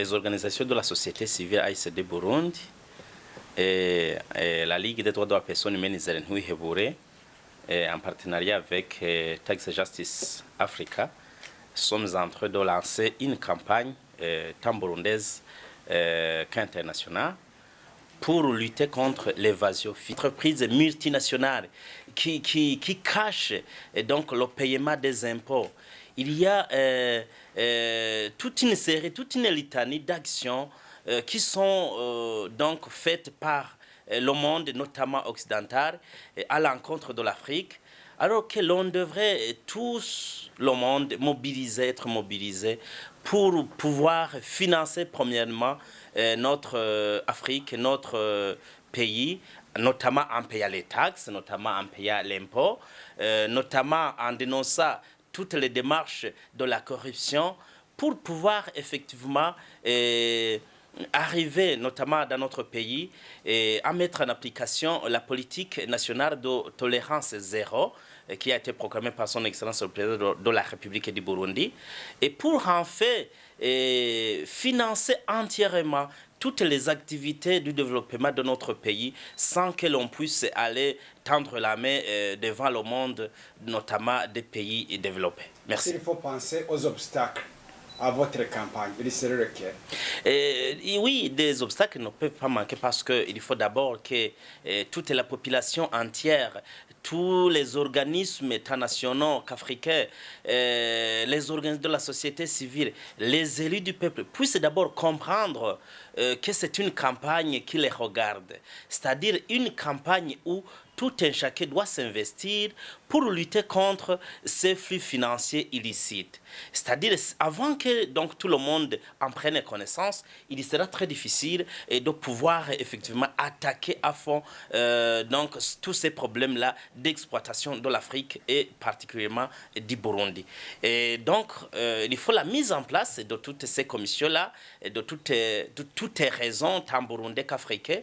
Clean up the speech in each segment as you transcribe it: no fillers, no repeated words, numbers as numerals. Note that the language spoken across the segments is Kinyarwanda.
les organisations de la société civile AICD Burundi et la Ligue des droits de la personne humaine Zelenhui Hebure, en partenariat avec Tax Justice Africa, sommes en train de lancer une campagne tant burundaise qu'internationale pour lutter contre l'évasion fiscale. Entreprises multinationales qui cachent donc le paiement des impôts. Il y a toute une série, toute une litanie d'actions qui sont donc faites par le monde, notamment occidental, à l'encontre de l'Afrique, alors que l'on devrait tous, le monde, être mobilisé pour pouvoir financer premièrement notre Afrique, notre pays, notamment en payant les taxes, notamment en payant l'impôt, notamment en dénonçant toutes les démarches de la corruption pour pouvoir effectivement arriver, notamment dans notre pays, à mettre en application la politique nationale de tolérance zéro qui a été proclamée par son Excellence le Président de la République du Burundi, et pour en fait financer entièrement toutes les activités du développement de notre pays sans que l'on puisse aller tendre la main devant le monde, notamment des pays développés. Merci. Il faut penser aux obstacles à votre campagne. Il serait lequel? Oui, des obstacles ne peuvent pas manquer parce qu'il faut d'abord que toute la population entière, tous les organismes internationaux qu'africains, les organismes de la société civile, les élus du peuple puissent d'abord comprendre que c'est une campagne qui les regarde. C'est-à-dire une campagne où tout un chacun doit s'investir pour lutter contre ces flux financiers illicites. C'est-à-dire, avant que donc, tout le monde en prenne connaissance, il sera très difficile de pouvoir effectivement attaquer à fond donc, tous ces problèmes-là d'exploitation de l'Afrique et particulièrement du Burundi. Et donc, il faut la mise en place de toutes ces commissions-là, de toutes les raisons, tant burundais qu'africains,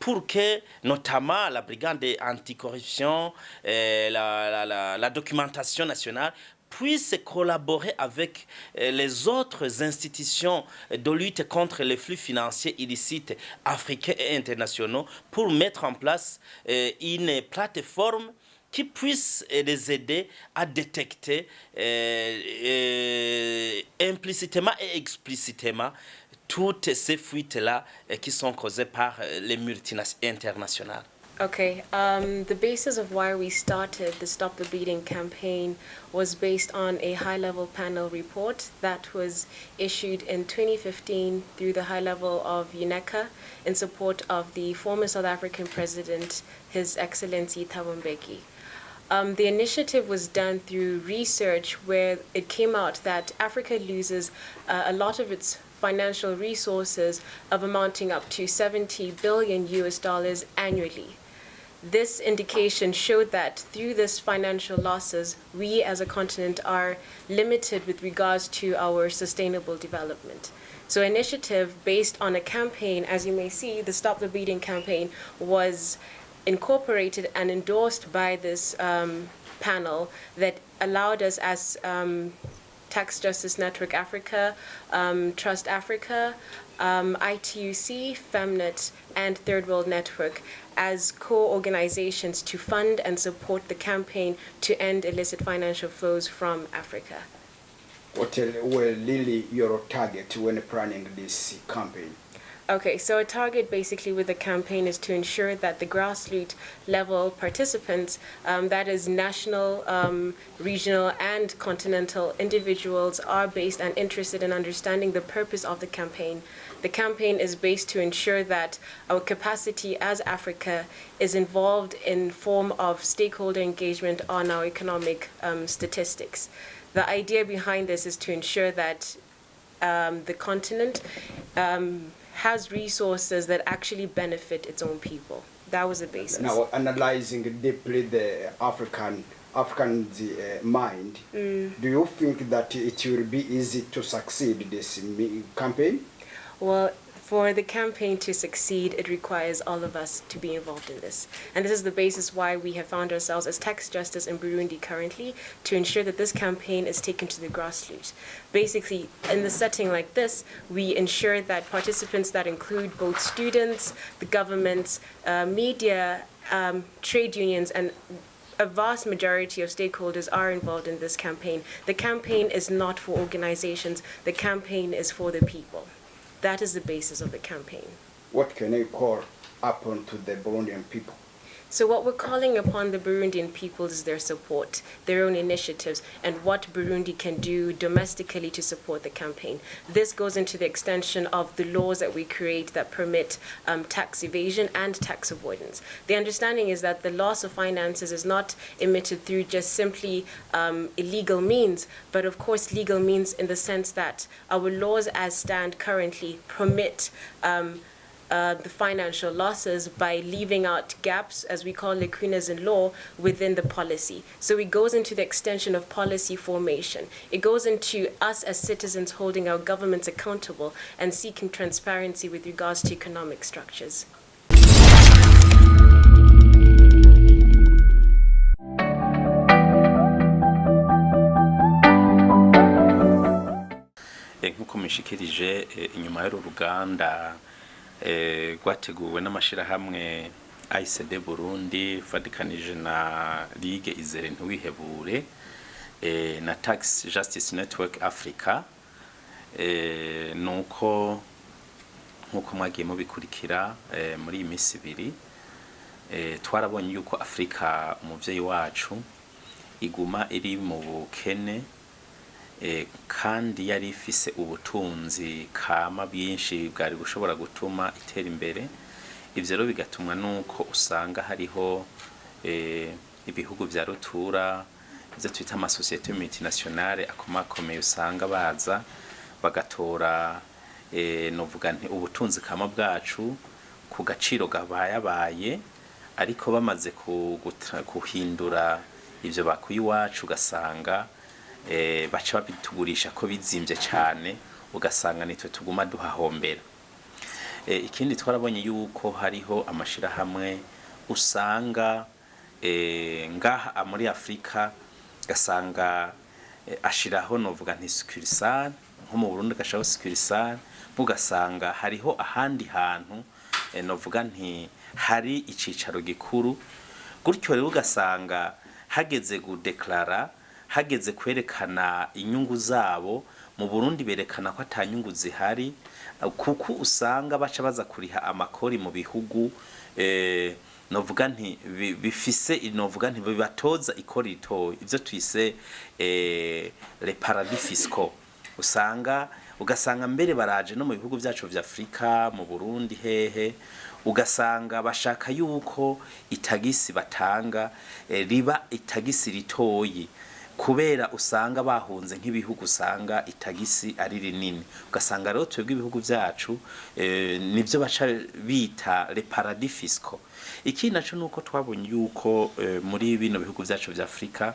pour que notamment la brigade anticorruption, la documentation nationale puisse collaborer avec les autres institutions de lutte contre les flux financiers illicites africains et internationaux pour mettre en place une plateforme qui puisse les aider à détecter implicitement et explicitement toutes ces fuites-là qui sont causées par les multinationales internationales. Okay, the basis of why we started the Stop the Bleeding campaign was based on a high-level panel report that was issued in 2015 through the high level of UNECA in support of the former South African president, His Excellency Thabo Mbeki. The initiative was done through research where it came out that Africa loses a lot of its financial resources of amounting up to $70 billion annually. This indication showed that through this financial losses, we as a continent are limited with regards to our sustainable development. So initiative based on a campaign, as you may see, the Stop the Bleeding campaign was incorporated and endorsed by this panel that allowed us as Tax Justice Network Africa, Trust Africa, ITUC, Femnet, and Third World Network as co-organizations to fund and support the campaign to end illicit financial flows from Africa. What will really your target when planning this campaign? Okay, so a target basically with the campaign is to ensure that the grassroots level participants, that is national, regional, and continental individuals, are based and interested in understanding the purpose of the campaign. The campaign is based to ensure that our capacity as Africa is involved in form of stakeholder engagement on our economic statistics. The idea behind this is to ensure that the continent has resources that actually benefit its own people. That was the basis. Now, analyzing deeply the African mind, do you think that it will be easy to succeed this campaign? Well, For the campaign to succeed, it requires all of us to be involved in this. And this is the basis why we have found ourselves as Tax Justice in Burundi currently, to ensure that this campaign is taken to the grassroots. Basically, in the setting like this, we ensure that participants that include both students, the government, media, trade unions, and a vast majority of stakeholders are involved in this campaign. The campaign is not for organizations, the campaign is for the people. That is the basis of the campaign. What can you call upon to the Burundian people? So what we're calling upon the Burundian people is their support, their own initiatives, and what Burundi can do domestically to support the campaign. This goes into the extension of the laws that we create that permit tax evasion and tax avoidance. The understanding is that the loss of finances is not emitted through just simply illegal means, but of course legal means in the sense that our laws as stand currently permit the financial losses by leaving out gaps, as we call lacunas in law, within the policy. So it goes into the extension of policy formation. It goes into us as citizens holding our governments accountable and seeking transparency with regards to economic structures. Nk'uko mishikirije inyuma y'uru ruganda rwateguwe n'amashirahamwe AICD Burundi fadikanije na Ligue Izere Ntiwihebure na Tax Justice Network Africa, nuko nkuko mwagiye mubikurikira muri iyi minsi ibiri, twarabonye yuko Afrika umuvyeyi wacu iguma iri mu bukene, kandi yari ifise ubutunzi kama bwinshi bwari gushobora gutuma itera imbere. Ivyo rero bigatumwa nuko usanga hariho ibihugu vya rutura ivyo twita amasosiyete multinationale akomakomeye, usanga baza bagatora novuga nti ubutunzi kama bwacu ku gaciro gabayabaye, ariko bamaze kuhindura ivyo bakuye iwacu ugasanga baca babitugurisha ko bizimvye cyane, ugasanga nitwe tuguma duhahombera. Ikindi twarabonye yuko hariho amashirahamwe usanga ngaha muri Afrika gasanga ashiraho novuga nti succursale, nko mu Burundi gashaho succursale, mugasanga hariho ahandi hantu novuga nti hari icicaro gikuru, gutyo rero ugasanga hageze gudeklara, hageze kwerekana inyungu zabo. Mu Burundi berekana ko atanyungu zihari, kuko usanga baca baza kuriha amakori mu bihugu novuga nti bifise novuga nti bibatoza ikori ritoyi, ivyo twise les paradis fiscaux. Ugasanga mbere baraje no mu bihugu vyacu vya Afrika, mu Burundi hehe, ugasanga bashaka yuko itagisi batanga riba itagisi ritoyi, kubera usanga bahunze nk'ibihugu usanga itagisi ari rinini. Ugasanga rero twebwe ibihugu vyacu nivyo baca bita les paradis fiscaux. Ikindi naco nuko twabonye yuko muri bino bihugu vyacu vya Afrika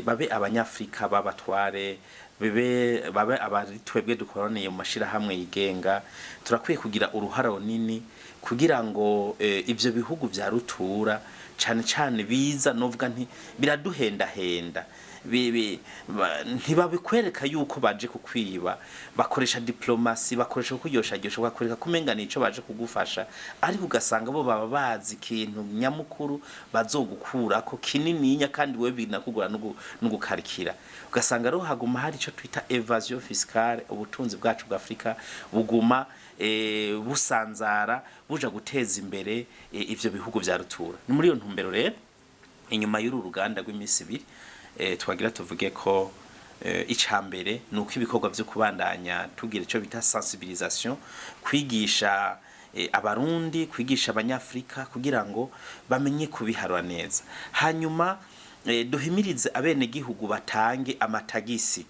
babe abanyafrika babatware, babe abari twebwe dukoraniye mu mashirahamwe yigenga, turakwiye kugira uruhara runini kugira ngo ivyo bihugu vya rutura cyane cyane biza novuga nti biraduhendahenda, ntibabikwereka yuko baje kukwiba, bakoresha diplomasi, bakoresha kuryoshagyosha, bakwereka kumenga nico baje kugufasha, ariko ugasanga bo baba bazi ikintu nyamukuru bazogukurako kinininya, kandi we binakugura no gukarikira. Ugasanga rero haguma hari ico twita evasion fiscale, ubutunzi bwacu bwa Afrika buguma busanzara buja guteza imbere ivyo bihugu vya rutura. Ni muri iyo ntumbero rero inyuma y'uru ruganda rw'imisi ibiri twagira tuvuge ko icambere nuko ibikorwa byo kubandanya tugira ico bita sensibilisation, kwigisha abarundi, kwigisha abanyafrika kugira ngo bamenye kubiharwa neza, hanyuma duhimirize abene gihugu batange amatagisi,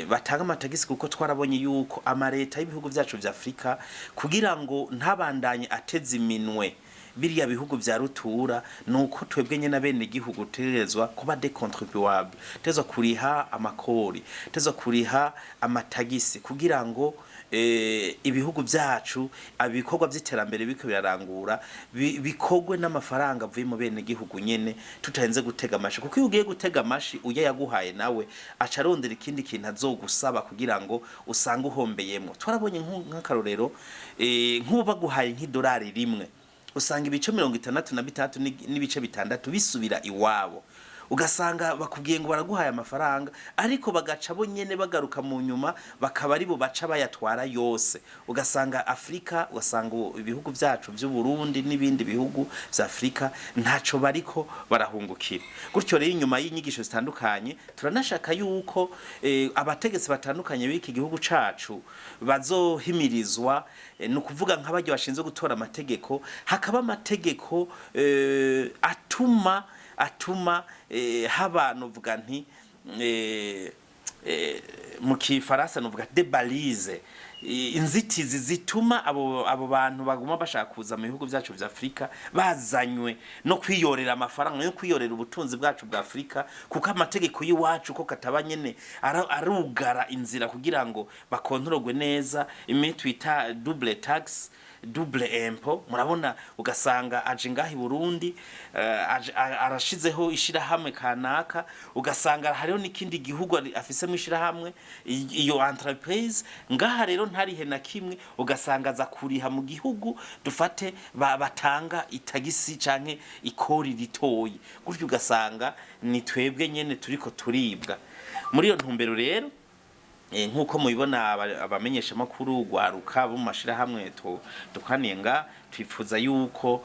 batanga amatagisi, kuko twarabonye yuko amareta y'ibihugu vyacu vya Afrika kugira ngo ntabandanye ateze iminwe biriya bihugu vya rutura, nuko twebwe nyene bene gihugu terezwa kuba de contribuable, tezwa kuriha amakori, tezwa kuriha amatagisi kugira ngo ibihugu byacu abikorwa by'iterambere biko birarangura bikogwe n'amafaranga avuye mu bene gihugu nyene tutahenze gutega amashi kuko iyo ugiye gutega amashi uye yaguhaye nawe acarondera ikindi kintu azogusaba kugira ngo usange uhombeyemo twarabonye nk'akarorero nk'ubu baguhaye nk'idolari rimwe usanga ibice 63 n'ibice bitandatu bisubira iwabo ugasanga bakubwiye ngo baraguhaye amafaranga ariko bagaca bo nyene bagaruka mu nyuma bakaba ari bo baca bayatwara yose ugasanga Afrika ugasanga ibihugu byacu by'u Burundi n'ibindi bihugu vya Afrika ntaco bariko barahungukira gutyo rero inyuma y'inyigisho zitandukanye turanashaka yuko abategetsi batandukanye b'iki gihugu cacu bazohimirizwa no kuvuga nk'abaje bashinzwe gutora amategeko hakaba amategeko atuma haba novuga nti mu kifaransa novuga debalize inzitizi zituma abo bantu baguma bashaka kuza mu bihugu byacu vya Afrika bazanywe no kwiyorera amafaranga no kwiyorera ubutunzi bwacu bwa Afrika kuko amategeko y'iwacu ko katabanyene arugara inzira kugira ngo bakontorogwe neza imitwita double tax double impôt murabona ugasanga aje ngahi Burundi arashizeho ishirahamwe kanaka ugasanga hariho n'ikindi gihugu afise mu ishirahamwe iyo entreprise ngaha rero ntarihe na kimwe ugasanga aza kuriha mu gihugu dufate batanga itagisi canke ikori ritoyi gutyo ugasanga ni twebwe nyene turiko turibwa muri iyo ntumbero rero nkuko mubibona abamenyesha makuru gwaruka bo mashira hamwe tukanenga twifuza yuko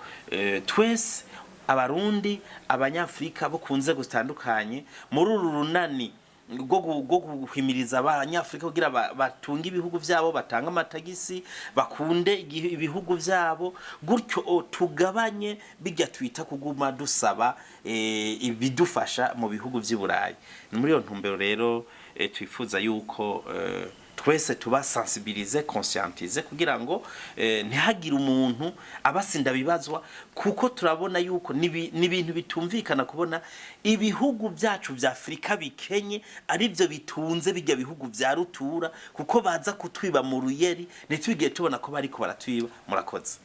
twese abarundi abanyafrika bo kunze gutandukanye muri urunani go guhimiriza abanyafrika kugira batunga ibihugu vyabo batanga amatagisi bakunde ibihugu vyabo gutyo tugabanye bijya twita kuguma dusaba ibidufasha mu bihugu vy'Iburayi muri iyo ntumbero rero twifuza yuko twese tuba sensibiliser conscientiser kugira ngo ntihagire umuntu abasinda bibazwa kuko turabona yuko nibintu bitumvikana kubona ibihugu byacu vya Afrika bikenye arivyo bitunze bijya bihugu vya rutura kuko baza kutwiba mu ruyeri nitwigiye tubona ko bariko baratwiba murakoze